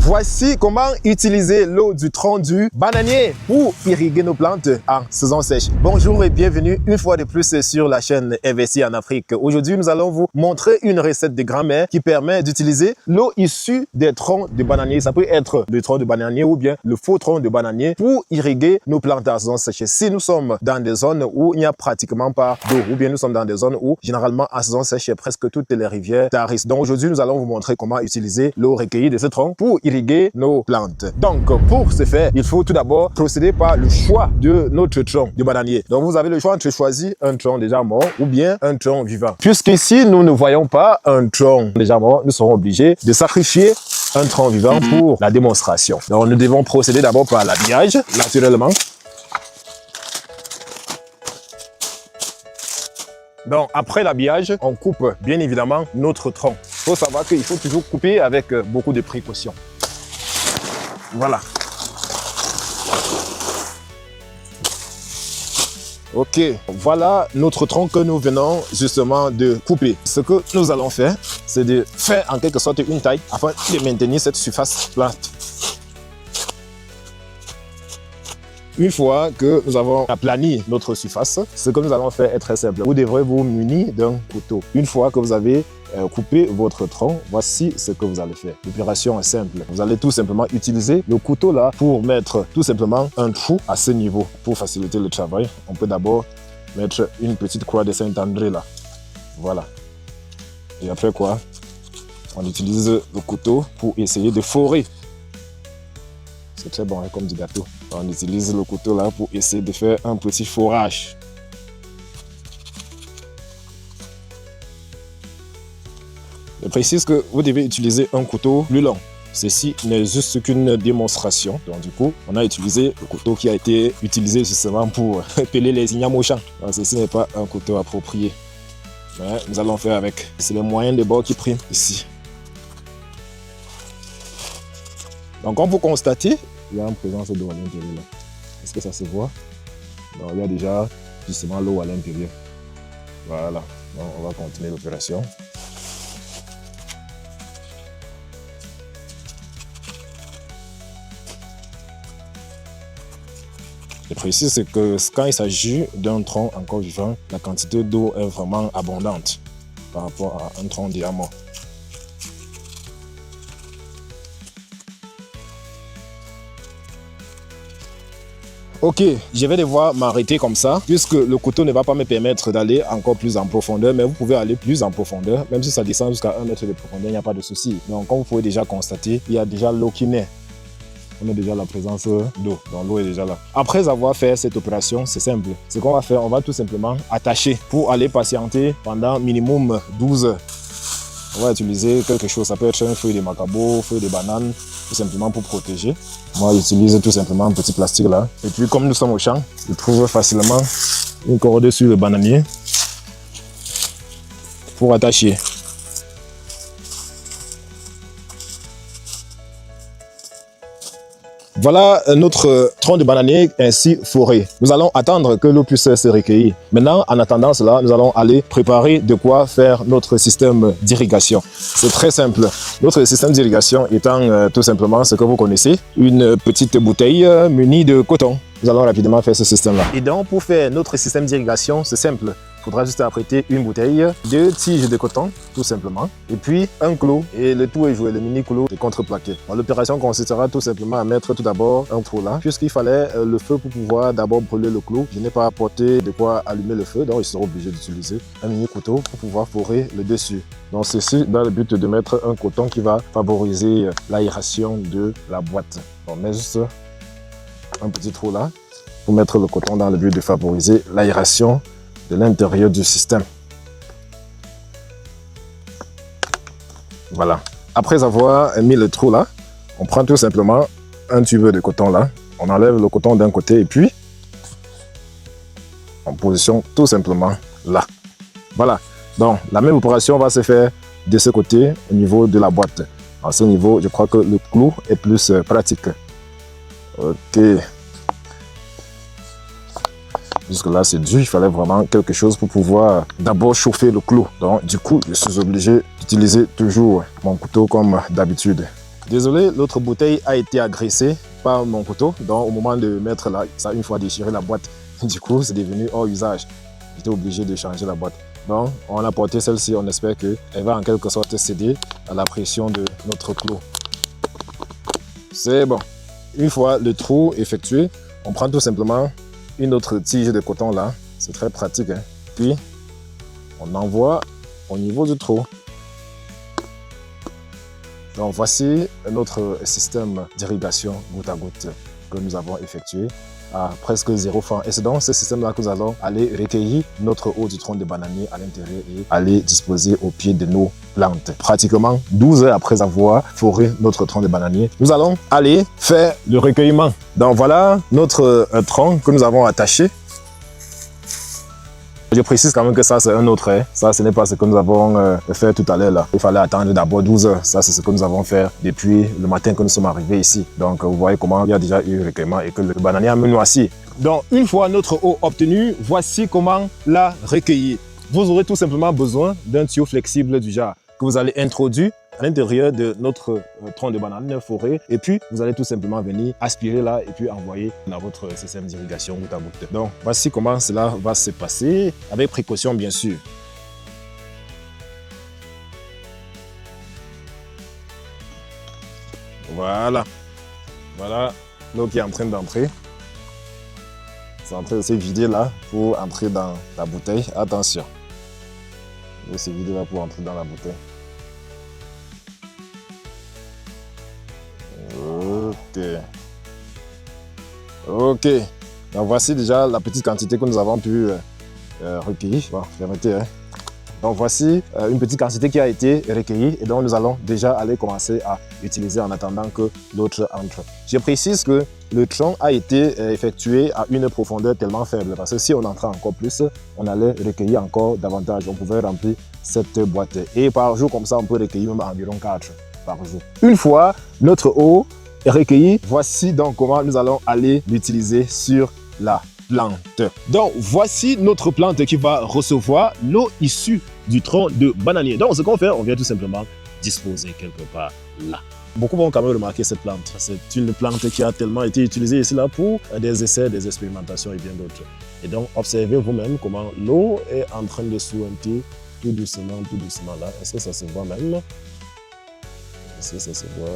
Voici comment utiliser l'eau du tronc du bananier pour irriguer nos plantes en saison sèche. Bonjour et bienvenue une fois de plus sur la chaîne Investir en Afrique. Aujourd'hui, nous allons vous montrer une recette de grand-mère qui permet d'utiliser l'eau issue des troncs de bananier. Ça peut être le tronc de bananier ou bien le faux tronc de bananier pour irriguer nos plantes en saison sèche. Si nous sommes dans des zones où il n'y a pratiquement pas d'eau ou bien nous sommes dans des zones où généralement en saison sèche presque toutes les rivières tarissent. Donc aujourd'hui, nous allons vous montrer comment utiliser l'eau recueillie de ce tronc pour irriguer nos plantes. Donc pour ce faire, il faut tout d'abord procéder par le choix de notre tronc de bananier. Donc vous avez le choix entre choisir un tronc déjà mort ou bien un tronc vivant. Puisqu'ici nous ne voyons pas un tronc déjà mort, nous serons obligés de sacrifier un tronc vivant pour la démonstration. Donc nous devons procéder d'abord par l'habillage, naturellement. Donc après l'habillage, on coupe bien évidemment notre tronc. Il faut savoir qu'il faut toujours couper avec beaucoup de précautions. Voilà. Ok, voilà notre tronc que nous venons justement de couper. Ce que nous allons faire, c'est de faire en quelque sorte une taille afin de maintenir cette surface plate. Une fois que nous avons aplani notre surface, ce que nous allons faire est très simple. Vous devrez vous munir d'un couteau. Une fois que vous avez coupé votre tronc, voici ce que vous allez faire. L'opération est simple. Vous allez tout simplement utiliser le couteau là pour mettre tout simplement un trou à ce niveau. Pour faciliter le travail, on peut d'abord mettre une petite croix de Saint-André là. Voilà. Et après quoi, on utilise le couteau pour essayer de forer. C'est très bon hein, comme du gâteau. On utilise le couteau là pour essayer de faire un petit forage. Je précise que vous devez utiliser un couteau plus long. Ceci n'est juste qu'une démonstration. Donc du coup, on a utilisé le couteau qui a été utilisé justement pour peler les ignames au champ. Donc ceci n'est pas un couteau approprié. Mais nous allons faire avec. C'est le moyen de bord qui prime ici. Donc comme vous constatez, il y a une présence d'eau à l'intérieur là. Est-ce que ça se voit? Donc, il y a déjà justement l'eau à l'intérieur. Voilà. Donc, on va continuer l'opération. Je précise que quand il s'agit d'un tronc encore vivant, la quantité d'eau est vraiment abondante par rapport à un tronc déjà mort. Ok, je vais devoir m'arrêter comme ça, puisque le couteau ne va pas me permettre d'aller encore plus en profondeur, mais vous pouvez aller plus en profondeur, même si ça descend jusqu'à 1 mètre de profondeur, il n'y a pas de souci. Donc comme vous pouvez déjà constater, il y a déjà l'eau qui naît. On a déjà la présence d'eau, donc l'eau est déjà là. Après avoir fait cette opération, c'est simple. Ce qu'on va faire, on va tout simplement attacher pour aller patienter pendant minimum 12 heures. On va utiliser quelque chose, ça peut être un feuille de macabo, feuille de banane, tout simplement pour protéger. Moi, j'utilise tout simplement un petit plastique là. Et puis, comme nous sommes au champ, je trouve facilement une corde sur le bananier pour attacher. Voilà notre tronc de bananier ainsi foré. Nous allons attendre que l'eau puisse se recueillir. Maintenant, en attendant cela, nous allons aller préparer de quoi faire notre système d'irrigation. C'est très simple. Notre système d'irrigation étant tout simplement ce que vous connaissez, une petite bouteille munie de coton. Nous allons rapidement faire ce système-là. Et donc, pour faire notre système d'irrigation, c'est simple. Il faudra juste apprêter une bouteille, 2 tiges de coton, tout simplement, et puis un clou. Et le tout est joué, le mini clou est contreplaqué. L'opération consistera tout simplement à mettre tout d'abord un trou là, puisqu'il fallait le feu pour pouvoir d'abord brûler le clou. Je n'ai pas apporté de quoi allumer le feu, donc je serai obligé d'utiliser un mini couteau pour pouvoir forer le dessus. Donc ceci dans le but de mettre un coton qui va favoriser l'aération de la boîte. On met juste un petit trou là pour mettre le coton dans le but de favoriser l'aération de l'intérieur du système. Voilà. Après avoir mis le trou là, on prend tout simplement un tube de coton là. On enlève le coton d'un côté et puis on positionne tout simplement là. Voilà. Donc la même opération va se faire de ce côté au niveau de la boîte. À ce niveau, je crois que le clou est plus pratique. Ok. Jusque là c'est dur, il fallait vraiment quelque chose pour pouvoir d'abord chauffer le clou. Donc du coup, je suis obligé d'utiliser toujours mon couteau comme d'habitude. Désolé, l'autre bouteille a été agressée par mon couteau. Donc au moment de mettre là, ça une fois déchiré la boîte, du coup c'est devenu hors usage. J'étais obligé de changer la boîte. Donc on a porté celle-ci, on espère qu'elle va en quelque sorte céder à la pression de notre clou. C'est bon. Une fois le trou effectué, on prend tout simplement une autre tige de coton là. C'est très pratique. Hein? Puis on envoie au niveau du trou. Donc voici notre système d'irrigation goutte à goutte que nous avons effectué à presque 0 francs. Et c'est dans ce système-là que nous allons aller recueillir notre eau du tronc de bananier à l'intérieur et aller disposer au pied de nos plantes. Pratiquement 12 heures après avoir foré notre tronc de bananier, nous allons aller faire le recueillement. Donc voilà notre tronc que nous avons attaché. Je précise quand même que ça c'est un autre, hein. Ça ce n'est pas ce que nous avons fait tout à l'heure là. Il fallait attendre d'abord 12 heures. Ça c'est ce que nous avons fait depuis le matin que nous sommes arrivés ici. Donc vous voyez comment il y a déjà eu le recueillement et que le bananier a noirci. Donc une fois notre eau obtenue, voici comment la recueillir. Vous aurez tout simplement besoin d'un tuyau flexible du genre que vous allez introduire à l'intérieur de notre tronc de banane foré et puis vous allez tout simplement venir aspirer là et puis envoyer dans votre système d'irrigation goutte à goutte. Donc voici comment cela va se passer avec précaution bien sûr. Voilà, voilà l'eau qui est en train d'entrer. C'est en train de se vider là pour entrer dans la bouteille. Attention, l'eau se vider là pour entrer dans la bouteille. Ok. Donc voici déjà la petite quantité que nous avons pu recueillir. Bon, permettez, hein. Donc voici une petite quantité qui a été recueillie et donc nous allons déjà aller commencer à utiliser en attendant que l'autre entre. Je précise que le tronc a été effectué à une profondeur tellement faible parce que si on entrait encore plus, on allait recueillir encore davantage. On pouvait remplir cette boîte et par jour comme ça on peut recueillir même environ 4 par jour. Une fois notre eau est recueillie, voici donc comment nous allons aller l'utiliser sur la plante. Donc voici notre plante qui va recevoir l'eau issue du tronc de bananier. Donc ce qu'on fait, on vient tout simplement disposer quelque part là. Beaucoup vont quand même remarquer cette plante. C'est une plante qui a tellement été utilisée ici là pour des essais, des expérimentations et bien d'autres. Et donc observez vous-même comment l'eau est en train de suinter tout doucement là. Est-ce que ça se voit même? Est-ce que ça se voit?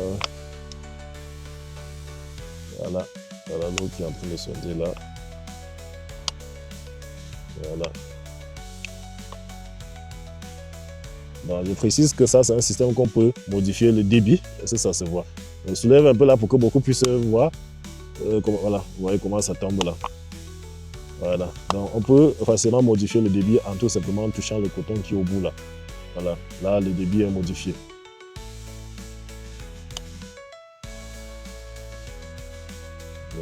Voilà, voilà l'eau qui est en train de suinter là. Voilà. Bon, je précise que ça, c'est un système qu'on peut modifier le débit. Est-ce que ça se voit? On soulève un peu là pour que beaucoup puissent voir. Voilà, vous voyez comment ça tombe là. Voilà. Donc, on peut facilement modifier le débit en tout simplement touchant le coton qui est au bout là. Voilà. Là, le débit est modifié.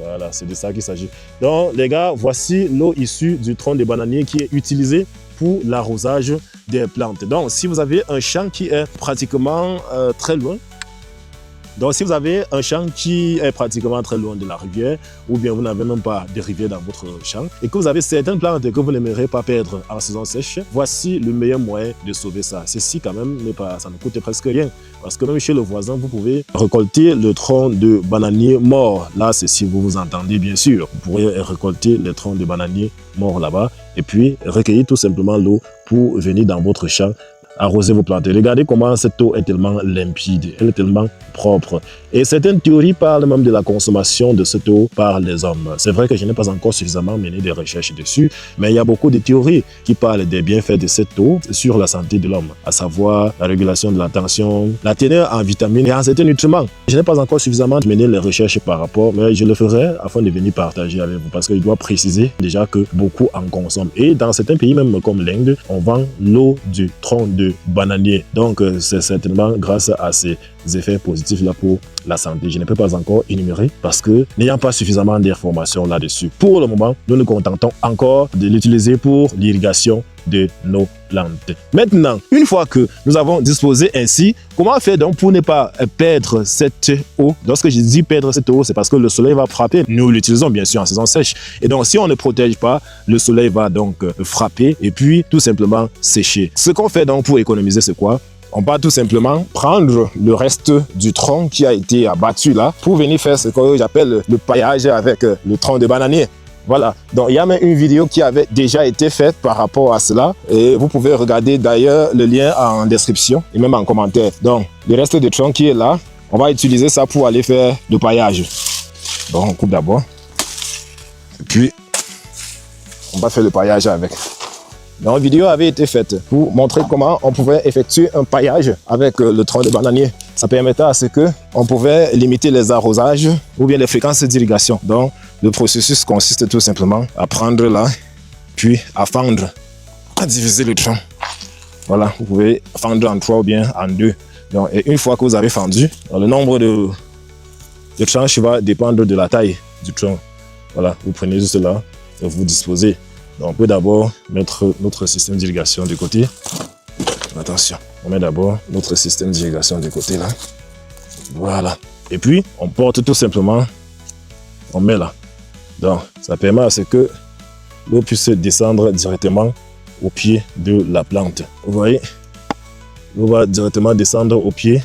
Voilà, c'est de ça qu'il s'agit. Donc, les gars, voici l'eau issue du tronc de bananier qui est utilisée pour l'arrosage des plantes. Donc, si vous avez un champ qui est pratiquement très loin, donc si vous avez un champ qui est pratiquement très loin de la rivière, ou bien vous n'avez même pas de rivière dans votre champ, et que vous avez certaines plantes que vous n'aimerez pas perdre en saison sèche, voici le meilleur moyen de sauver ça. Ceci quand même, ça ne coûte presque rien. Parce que même chez le voisin, vous pouvez récolter le tronc de bananier mort. Là, c'est si vous vous entendez, bien sûr. Vous pourrez récolter les troncs de bananier mort là-bas et puis recueillir tout simplement l'eau pour venir dans votre champ arroser vos plantes. Regardez comment cette eau est tellement limpide, elle est tellement propre. Et certaines théories parlent même de la consommation de cette eau par les hommes. C'est vrai que je n'ai pas encore suffisamment mené des recherches dessus, mais il y a beaucoup de théories qui parlent des bienfaits de cette eau sur la santé de l'homme, à savoir la régulation de la tension, la teneur en vitamines et en certains nutriments. Je n'ai pas encore suffisamment mené les recherches par rapport, mais je le ferai afin de venir partager avec vous parce que je dois préciser déjà que beaucoup en consomment. Et dans certains pays, même comme l'Inde, on vend l'eau du tronc de bananier. Donc, c'est certainement grâce à ces effets positifs là pour la santé. Je ne peux pas encore énumérer parce que n'ayant pas suffisamment d'informations là-dessus. Pour le moment, nous nous contentons encore de l'utiliser pour l'irrigation de nos plantes. Maintenant, une fois que nous avons disposé ainsi, comment faire donc pour ne pas perdre cette eau? Lorsque je dis perdre cette eau, c'est parce que le soleil va frapper. Nous l'utilisons bien sûr en saison sèche. Et donc, si on ne protège pas, le soleil va donc frapper et puis tout simplement sécher. Ce qu'on fait donc pour économiser, c'est quoi? on va tout simplement prendre le reste du tronc qui a été abattu là pour venir faire ce que j'appelle le paillage avec le tronc de bananier. Voilà, donc il y a même une vidéo qui avait déjà été faite par rapport à cela et vous pouvez regarder d'ailleurs le lien en description et même en commentaire. Donc le reste du tronc qui est là, on va utiliser ça pour aller faire le paillage. Donc on coupe d'abord et puis on va faire le paillage avec. Donc une vidéo avait été faite pour montrer comment on pouvait effectuer un paillage avec le tronc de bananier. Ça permettait à ce qu'on pouvait limiter les arrosages ou bien les fréquences d'irrigation. Donc le processus consiste tout simplement à prendre là, puis à fendre, à diviser le tronc. Voilà, vous pouvez fendre en 3 ou bien en 2. Donc, et une fois que vous avez fendu, le nombre de tranches va dépendre de la taille du tronc. Voilà, vous prenez juste là et vous disposez. Donc on peut d'abord mettre notre système d'irrigation de côté. Attention, on met d'abord notre système d'irrigation de côté là. Voilà. Et puis, on porte tout simplement, on met là. Donc, ça permet à ce que l'eau puisse descendre directement au pied de la plante. Vous voyez, l'eau va directement descendre au pied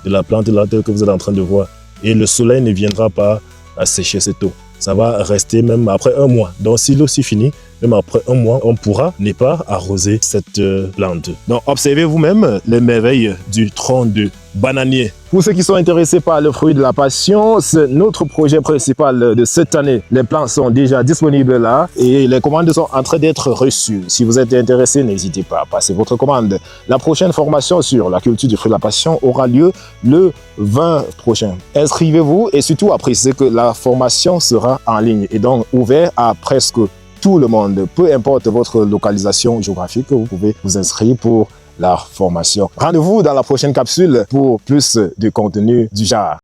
de la plante là, telle que vous êtes en train de voir. Et le soleil ne viendra pas sécher cette eau. Ça va rester même après un mois. Donc, si l'eau s'y finit, même après un mois, on pourra ne pas arroser cette plante. Donc, observez vous-même les merveilles du tronc de bananier. Pour ceux qui sont intéressés par le fruit de la passion, c'est notre projet principal de cette année. Les plants sont déjà disponibles là et les commandes sont en train d'être reçues. Si vous êtes intéressé, n'hésitez pas à passer votre commande. La prochaine formation sur la culture du fruit de la passion aura lieu le 20 prochain. Inscrivez-vous et surtout appréciez que la formation sera en ligne et donc ouverte à presque tout le monde. Peu importe votre localisation géographique, vous pouvez vous inscrire pour la formation. Rendez-vous dans la prochaine capsule pour plus de contenu du genre.